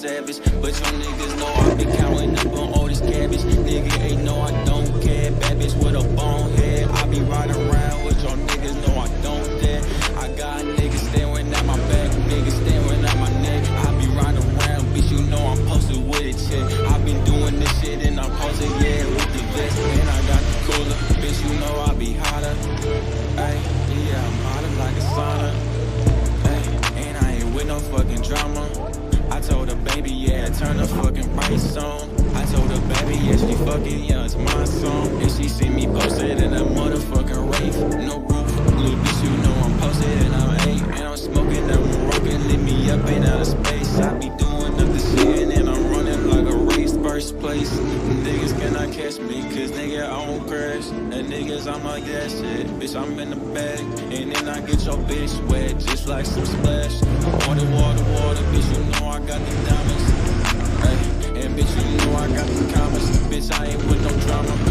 savage. But your niggas know I be counting up on all this cabbage. Nigga ain't know I don't care. Bad bitch with a bone head. I be riding around with your niggas know I don't dare. I got niggas staring at my back, niggas staring at my neck. I be riding around, bitch, you know I'm posted with a check. I been doing this shit and I'm posted, yeah, with the vest. And I got the cooler, bitch, you know I be hotter. Ay, yeah, I'm hotter like a sauna. Ay, and I ain't with no fucking drama. I told her, baby, yeah, turn the fucking rights on. I told her, baby, yeah, she fucking, yeah, it's my song. And she see me posted in a motherfucking rave. No roof, little bitch, you know I'm posted and I'm 8. And I'm smoking that one rockin', leave me up in outer space. I be doing up the shit and I'm running like a race, first place. Niggas cannot catch me, cause nigga, I don't crash. And niggas, I'm like that shit, bitch, I'm in the bag. And then I get your bitch wet, just like some splash. Water, water, water, bitch, you know I got the diamonds. Ay, and bitch, you know I got the comments. Bitch, I ain't with no drama.